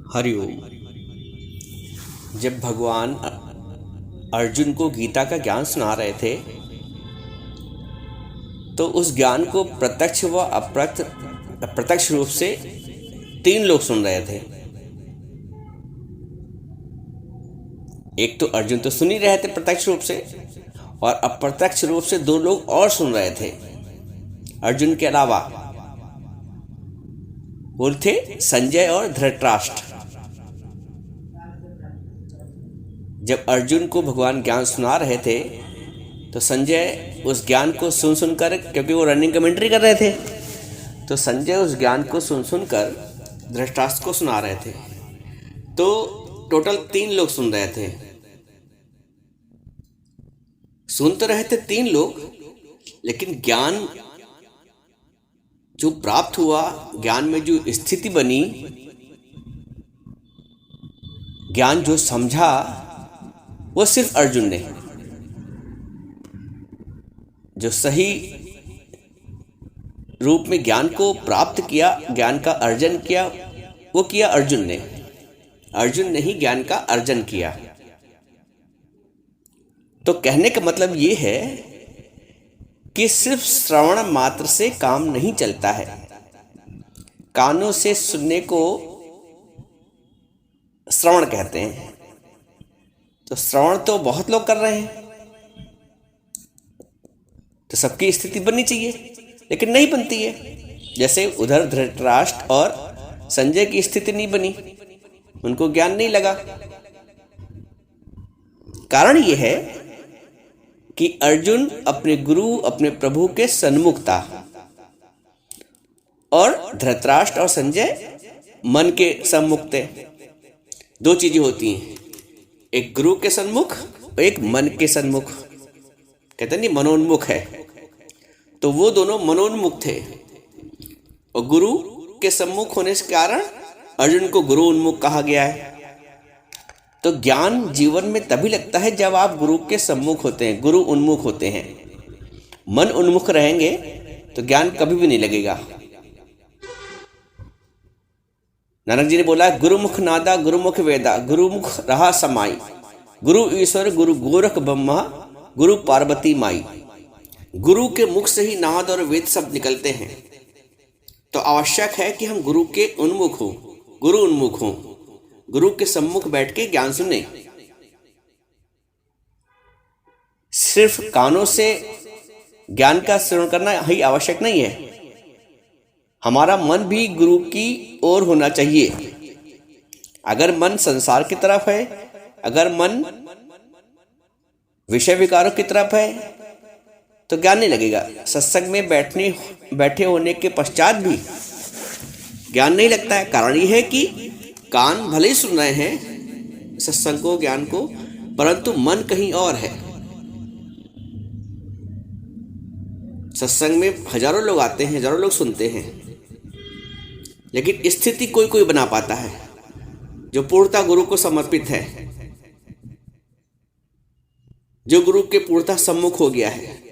हरिओम। जब भगवान अर्जुन को गीता का ज्ञान सुना रहे थे तो उस ज्ञान को प्रत्यक्ष व अप्रत्यक्ष रूप से 3 लोग सुन रहे थे। एक तो अर्जुन तो सुन ही रहे थे प्रत्यक्ष रूप से, और अप्रत्यक्ष रूप से 2 लोग और सुन रहे थे अर्जुन के अलावा। वो थे संजय और धृतराष्ट्र। जब अर्जुन को भगवान ज्ञान सुना रहे थे तो संजय उस ज्ञान को सुनकर, क्योंकि वो रनिंग कमेंट्री कर रहे थे, तो संजय उस ज्ञान को सुनकर धृतराष्ट्र को सुना रहे थे। तो टोटल 3 लोग सुन रहे थे। सुन तो रहे थे 3 लोग, लेकिन ज्ञान जो प्राप्त हुआ, ज्ञान में जो स्थिति बनी, ज्ञान जो समझा, वो सिर्फ अर्जुन ने। जो सही रूप में ज्ञान को प्राप्त किया, ज्ञान का अर्जन किया, वो किया अर्जुन ने। अर्जुन ने ही ज्ञान का अर्जन किया। तो कहने का मतलब ये है कि सिर्फ श्रवण मात्र से काम नहीं चलता है। कानों से सुनने को श्रवण कहते हैं। तो श्रवण तो बहुत लोग कर रहे हैं, तो सबकी स्थिति बननी चाहिए, लेकिन नहीं बनती है। जैसे उधर धृतराष्ट्र और संजय की स्थिति नहीं बनी, उनको ज्ञान नहीं लगा। कारण यह है कि अर्जुन अपने गुरु, अपने प्रभु के सन्मुख था, और धृतराष्ट्र और संजय मन के सम्मुख थे। 2 चीजें होती हैं, एक गुरु के सन्मुख और एक मन के सन्मुख। कहते नहीं मनोन्मुख है, तो वो दोनों मनोन्मुख थे। और गुरु के सम्मुख होने के कारण अर्जुन को गुरु उन्मुख कहा गया है। तो ज्ञान जीवन में तभी लगता है जब आप गुरु के सम्मुख होते हैं, गुरु उन्मुख होते हैं। मन उन्मुख रहेंगे तो ज्ञान कभी भी नहीं लगेगा। नानक जी ने बोला, गुरुमुख नादा गुरुमुख वेदा, गुरुमुख रहा समाई, गुरु ईश्वर गुरु गोरख ब्रह्मा, गुरु पार्वती माई। गुरु के मुख से ही नाद और वेद शब्द निकलते हैं। तो आवश्यक है कि हम गुरु के उन्मुख हों, गुरु उन्मुख हों, गुरु के सम्मुख बैठ के ज्ञान सुने। सिर्फ कानों से ज्ञान का श्रवण करना ही आवश्यक नहीं है। हमारा मन भी गुरु की ओर होना चाहिए। अगर मन संसार की तरफ है, अगर मन विषय विकारों की तरफ है, तो ज्ञान नहीं लगेगा। सत्संग में बैठे होने के पश्चात भी ज्ञान नहीं लगता है। कारण यह है कि कान भले ही सुन रहे हैं सत्संग को, ज्ञान को, परंतु मन कहीं और है। सत्संग में हजारों लोग आते हैं, हजारों लोग सुनते हैं, लेकिन स्थिति कोई कोई बना पाता है जो पूर्णतः गुरु को समर्पित है, जो गुरु के पूर्णतः सम्मुख हो गया है।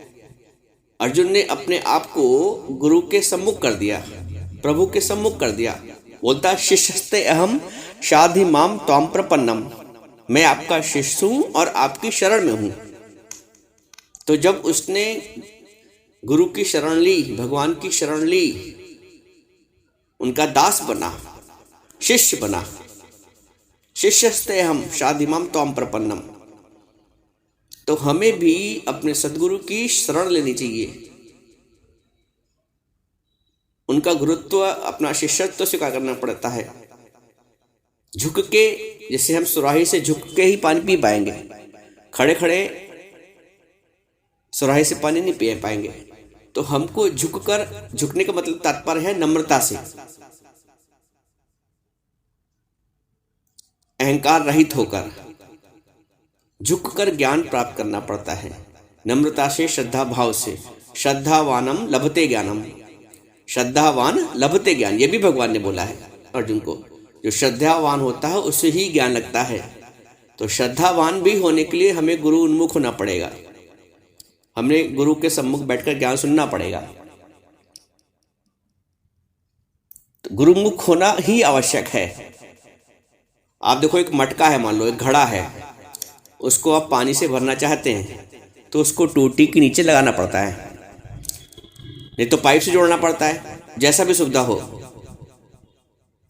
अर्जुन ने अपने आप को गुरु के सम्मुख कर दिया, प्रभु के सम्मुख कर दिया। बोलता, शिष्यस्ते अहम शाधि माम त्वाम प्रपन्नम, मैं आपका शिष्य हूं और आपकी शरण में हूं। तो जब उसने गुरु की शरण ली, भगवान की शरण ली, उनका दास बना, शिष्य बना, शिष्यस्ते अहम शाधि माम त्वाम प्रपन्नम, तो हमें भी अपने सद्गुरु की शरण लेनी चाहिए। उनका गुरुत्व, अपना शिष्यत्व स्वीकार करना पड़ता है। झुक के, जैसे हम सुराही से झुक के ही पानी पी पाएंगे, खड़े खड़े सुराही से पानी नहीं पी पाएंगे। तो हमको झुकने का मतलब तात्पर्य है नम्रता से, अहंकार रहित होकर झुककर ज्ञान प्राप्त करना पड़ता है। नम्रता से, श्रद्धा भाव से। श्रद्धावानम लभते ज्ञानम, श्रद्धावान लभते ज्ञान, ये भी भगवान ने बोला है अर्जुन को। जो श्रद्धावान होता है उससे ही ज्ञान लगता है। तो श्रद्धावान भी होने के लिए हमें गुरु उन्मुख होना पड़ेगा। हमें गुरु के सम्मुख बैठकर ज्ञान सुनना पड़ेगा। तो गुरुमुख होना ही आवश्यक है। आप देखो, एक मटका है, मान लो एक घड़ा है, उसको आप पानी से भरना चाहते हैं तो उसको टोटी के नीचे लगाना पड़ता है, नहीं तो पाइप से जोड़ना पड़ता है। जैसा भी सुविधा हो,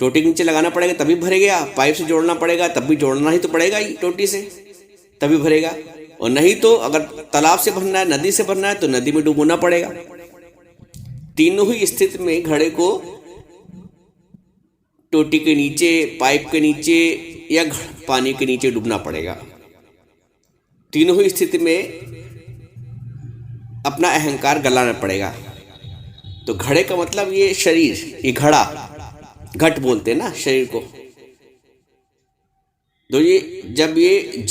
टोटी के नीचे लगाना पड़ेगा तभी भरेगा, पाइप से जोड़ना पड़ेगा तब भी जोड़ना ही तो पड़ेगा ही टोटी से, तभी भरेगा। और नहीं तो अगर तालाब से भरना है, नदी से भरना है तो नदी में डुबोना पड़ेगा। तीनों ही स्थिति में घड़े को टोटी के नीचे, पाइप के नीचे या पानी के नीचे डूबना पड़ेगा। तीनों ही स्थिति में अपना अहंकार गलाना पड़ेगा। तो घड़े का मतलब ये शरीर, ये घड़ा, घट बोलते हैं ना शरीर को। तो ये जब ये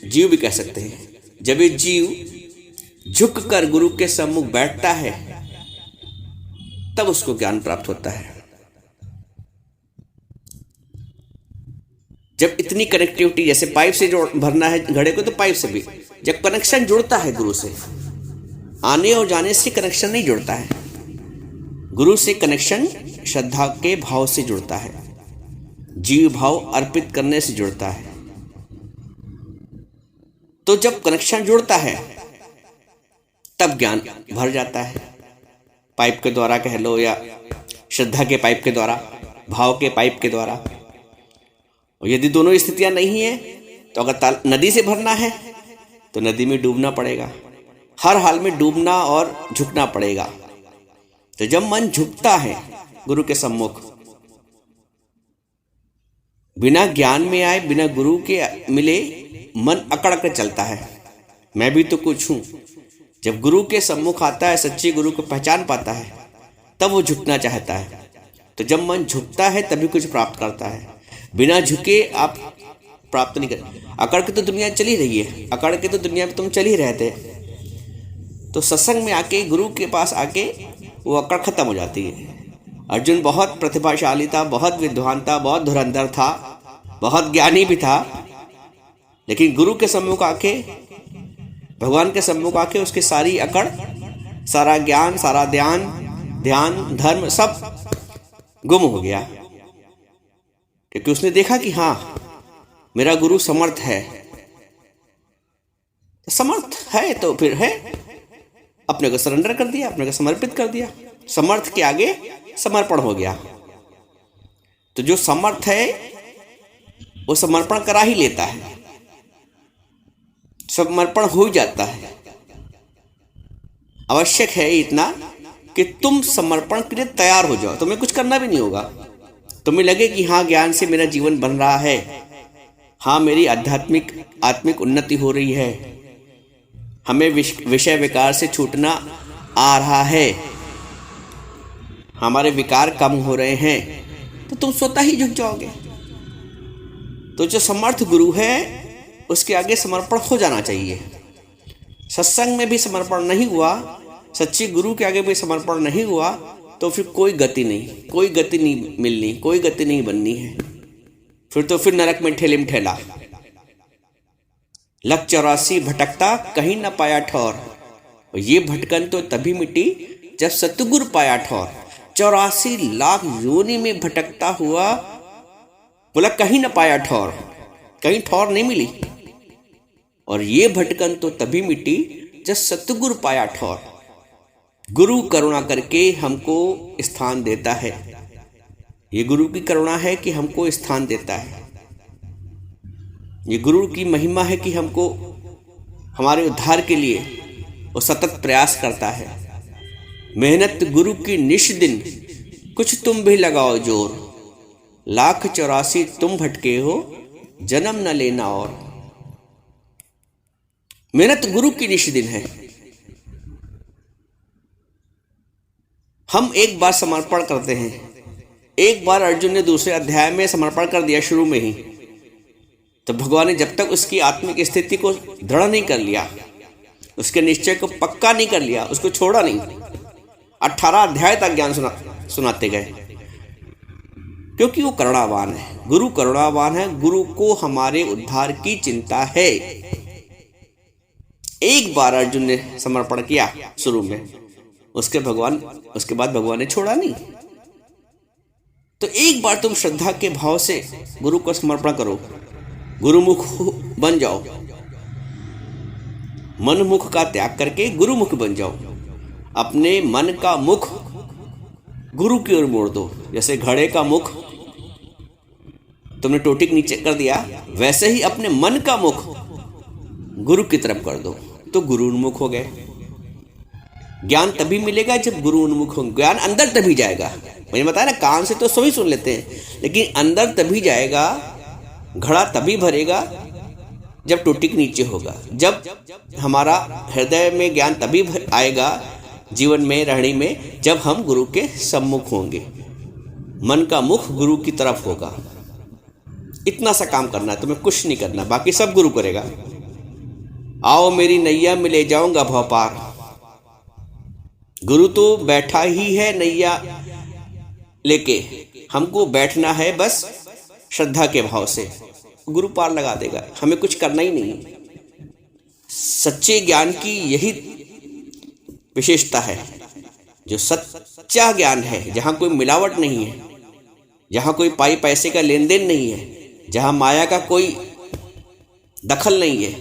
जीव भी कह सकते हैं, जब ये जीव झुक कर गुरु के सम्मुख बैठता है तब उसको ज्ञान प्राप्त होता है। जब इतनी कनेक्टिविटी, जैसे पाइप से जोड़ भरना है घड़े को, तो पाइप से भी जब कनेक्शन जुड़ता है गुरु से, आने और जाने से कनेक्शन नहीं जुड़ता है, गुरु से कनेक्शन श्रद्धा के भाव से जुड़ता है, जीव भाव अर्पित करने से जुड़ता है। तो जब कनेक्शन जुड़ता है तब ज्ञान भर जाता है, पाइप के द्वारा कह लो या श्रद्धा के पाइप के द्वारा, भाव के पाइप के द्वारा। और यदि दोनों स्थितियां नहीं है तो अगर नदी से भरना है तो नदी में डूबना पड़ेगा, हर हाल में डूबना और झुकना पड़ेगा। तो जब मन झुकता है गुरु के सम्मुख, बिना ज्ञान में आए, बिना गुरु के मिले, मन अकड़ कर चलता है, मैं भी तो कुछ हूं। जब गुरु के सम्मुख आता है, सच्चे गुरु को पहचान पाता है, तब वो झुकना चाहता है। तो जब मन झुकता है तभी कुछ प्राप्त करता है, बिना झुके आप प्राप्त नहीं कर। अकड़ के तो दुनिया चली रही है, अकड़ के तो दुनिया में तुम चल ही रहे थे। तो सत्संग में आके, गुरु के पास आके वो अकड़ खत्म हो जाती है। अर्जुन बहुत प्रतिभाशाली था, बहुत विद्वान था, बहुत धुरंधर था, बहुत ज्ञानी भी था, लेकिन गुरु के सम्मुख आके, भगवान के सम्मुख आके उसकी सारी अकड़, सारा ज्ञान, सारा ध्यान, धर्म सब गुम हो गया। क्योंकि उसने देखा कि हाँ, मेरा गुरु समर्थ है। समर्थ है तो फिर है, अपने को सरेंडर कर दिया, अपने को समर्पित कर दिया, समर्थ के आगे समर्पण हो गया। तो जो समर्थ है वो समर्पण करा ही लेता है, समर्पण हो जाता है। आवश्यक है इतना कि तुम समर्पण के लिए तैयार हो जाओ, तुम्हें कुछ करना भी नहीं होगा। तुम्हें लगे कि हाँ, ज्ञान से मेरा जीवन बन रहा है, हाँ मेरी आत्मिक उन्नति हो रही है, हमें विषय विकार से छूटना आ रहा है, हमारे विकार कम हो रहे हैं, तो तुम स्वतः ही झुक जाओगे। तो जो समर्थ गुरु है उसके आगे समर्पण हो जाना चाहिए। सत्संग में भी समर्पण नहीं हुआ, सच्चे गुरु के आगे भी समर्पण नहीं हुआ, तो फिर कोई गति नहीं मिलनी, कोई गति नहीं बननी है। फिर नरक में ठेले में ठेला। लख 84 भटकता कहीं न पाया ठौर, और ये भटकन तो तभी मिटी जब सतगुरु पाया ठौर। 84 लाख योनि में भटकता हुआ, बोला कहीं न पाया ठौर, कहीं ठौर नहीं मिली। और ये भटकन तो तभी मिटी जब सतगुरु पाया ठौर। गुरु करुणा करके हमको स्थान देता है, ये गुरु की करुणा है कि हमको स्थान देता है। ये गुरु की महिमा है कि हमको, हमारे उद्धार के लिए वो सतत प्रयास करता है। मेहनत गुरु की निश दिन, कुछ तुम भी लगाओ जोर। लाख 84 तुम भटके हो, जन्म न लेना और। मेहनत गुरु की निश दिन है। हम एक बार समर्पण करते हैं, एक बार अर्जुन ने दूसरे अध्याय में समर्पण कर दिया शुरू में ही, तो भगवान ने जब तक उसकी आत्मिक स्थिति को दृढ़ नहीं कर लिया, उसके निश्चय को पक्का नहीं कर लिया, उसको छोड़ा नहीं। 18 अध्याय तक ज्ञान सुनाते गए, क्योंकि वो करुणावान है। गुरु करुणावान है, गुरु को हमारे उद्धार की चिंता है। एक बार अर्जुन ने समर्पण किया शुरू में, उसके बाद भगवान ने छोड़ा नहीं। तो एक बार तुम श्रद्धा के भाव से गुरु को समर्पण करो, गुरुमुख बन जाओ, मन मुख का त्याग करके गुरुमुख बन जाओ। अपने मन का मुख गुरु की ओर मोड़ दो। जैसे घड़े का मुख तुमने टोटी के नीचे कर दिया, वैसे ही अपने मन का मुख गुरु की तरफ कर दो, तो गुरु उन्मुख हो गए। ज्ञान तभी मिलेगा जब गुरु उन्मुख होंगे। ज्ञान अंदर तभी जाएगा। मैंने बताया ना, कान से तो सभी सुन लेते हैं, लेकिन अंदर तभी जाएगा, घड़ा तभी भरेगा जब टोटी के नीचे होगा। जब हमारा हृदय में ज्ञान तभी आएगा जीवन में, रहनी में, जब हम गुरु के सम्मुख होंगे। मन का मुख गुरु की तरफ होगा। इतना सा काम करना है, तुम्हें कुछ नहीं करना, बाकी सब गुरु करेगा। आओ मेरी नैया में ले जाऊंगा भव पार। गुरु तो बैठा ही है नैया लेके, हमको बैठना है बस श्रद्धा के भाव से, गुरु पार लगा देगा। हमें कुछ करना ही नहीं। सच्चे ज्ञान की यही विशेषता है। जो सच्चा ज्ञान है, जहाँ कोई मिलावट नहीं है, जहाँ कोई पाई पैसे का लेन देन नहीं है, जहाँ माया का कोई दखल नहीं है,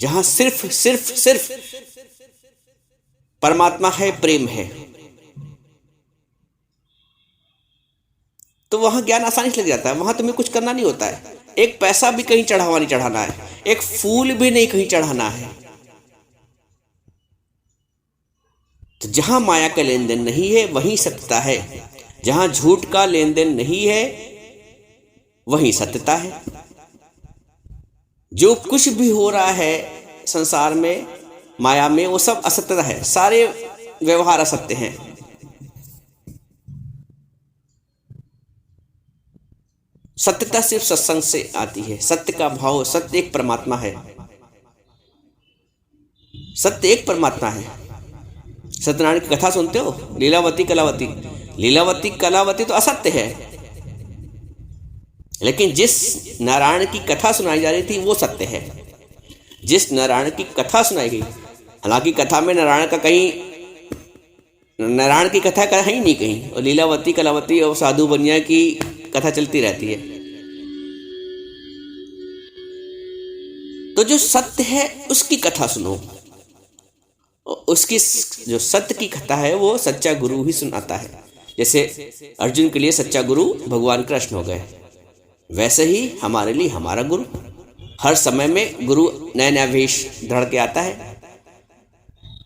जहाँ सिर्फ सिर्फ सिर्फ परमात्मा है, प्रेम है, तो वहां ज्ञान आसानी से लग जाता है। वहां तुम्हें कुछ करना नहीं होता है। एक पैसा भी कहीं चढ़ावा नहीं चढ़ाना है, एक फूल भी नहीं कहीं चढ़ाना है। तो जहां माया का लेन देन नहीं है वहीं सत्यता है, जहां झूठ का लेन देन नहीं है वहीं सत्यता है। जो कुछ भी हो रहा है संसार में, माया में, वो सब असत्यता है। सारे व्यवहार असत्य हैं। सत्यता सिर्फ सत्संग से आती है। सत्य का भाव, सत्य एक परमात्मा है। सत्य एक परमात्मा है। सत्यनारायण की कथा सुनते हो, लीलावती कलावती। लीलावती कलावती तो असत्य है, लेकिन जिस नारायण की कथा सुनाई जा रही थी वो सत्य है। जिस नारायण की कथा सुनाई गई, हालांकि कथा में नारायण का कहीं, नारायण की कथा का ही नहीं कहीं, और लीलावती कलावती और साधु बनिया की कथा चलती रहती है। तो जो सत्य है उसकी कथा सुनो। उसकी जो सत्य की कथा है वो सच्चा गुरु ही सुनाता है। जैसे अर्जुन के लिए सच्चा गुरु भगवान कृष्ण हो गए, वैसे ही हमारे लिए हमारा गुरु। हर समय में गुरु नया नया वेश धड़ के आता है।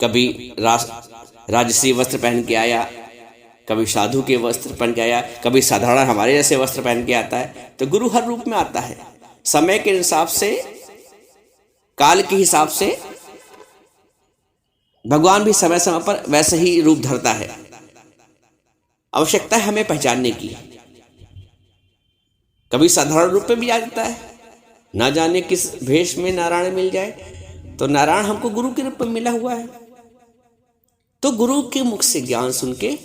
कभी राजसी वस्त्र पहन के आया, कभी साधु के वस्त्र पहन के आया, कभी साधारण हमारे जैसे वस्त्र पहन के आता है। तो गुरु हर रूप में आता है, समय के हिसाब से, काल के हिसाब से। भगवान भी समय समय पर वैसे ही रूप धरता है। आवश्यकता है हमें पहचानने की। कभी साधारण रूप में भी आ जाता है, ना जाने किस भेष में नारायण मिल जाए। तो नारायण हमको गुरु के रूप में मिला हुआ है। तो गुरु के मुख से ज्ञान सुन के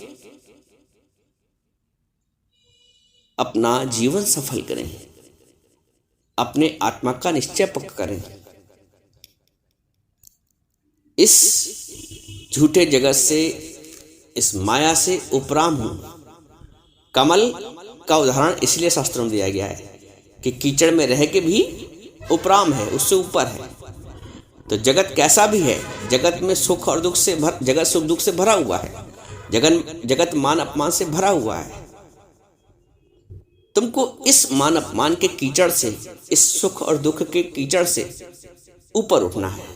अपना जीवन सफल करें, अपने आत्मा का निश्चय पक्का करें। इस झूठे जगत से, इस माया से उपराम हूं। कमल का उदाहरण इसलिए शास्त्रों में दिया गया है कि कीचड़ में रह के भी उपराम है, उससे ऊपर है। तो जगत कैसा भी है, जगत में सुख और दुख से जगत सुख दुख से भरा हुआ है। जगत मान अपमान से भरा हुआ है। तुमको इस मान अपमान के कीचड़ से, इस सुख और दुख के कीचड़ से ऊपर उठना है।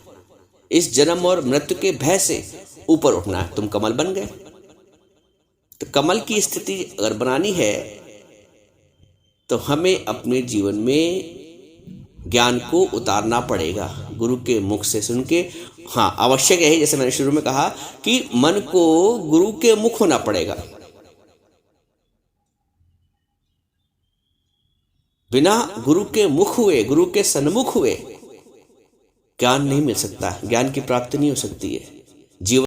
इस जन्म और मृत्यु के भय से ऊपर उठना है। तुम कमल बन गए। तो कमल की स्थिति अगर बनानी है तो हमें अपने जीवन में ज्ञान को उतारना पड़ेगा, गुरु के मुख से सुन के। हाँ, आवश्यक है, जैसे मैंने शुरू में कहा कि मन को गुरु के मुख होना पड़ेगा। बिना गुरु के मुख हुए, गुरु के सन्मुख हुए ज्ञान नहीं मिल सकता, ज्ञान की प्राप्ति नहीं हो सकती है।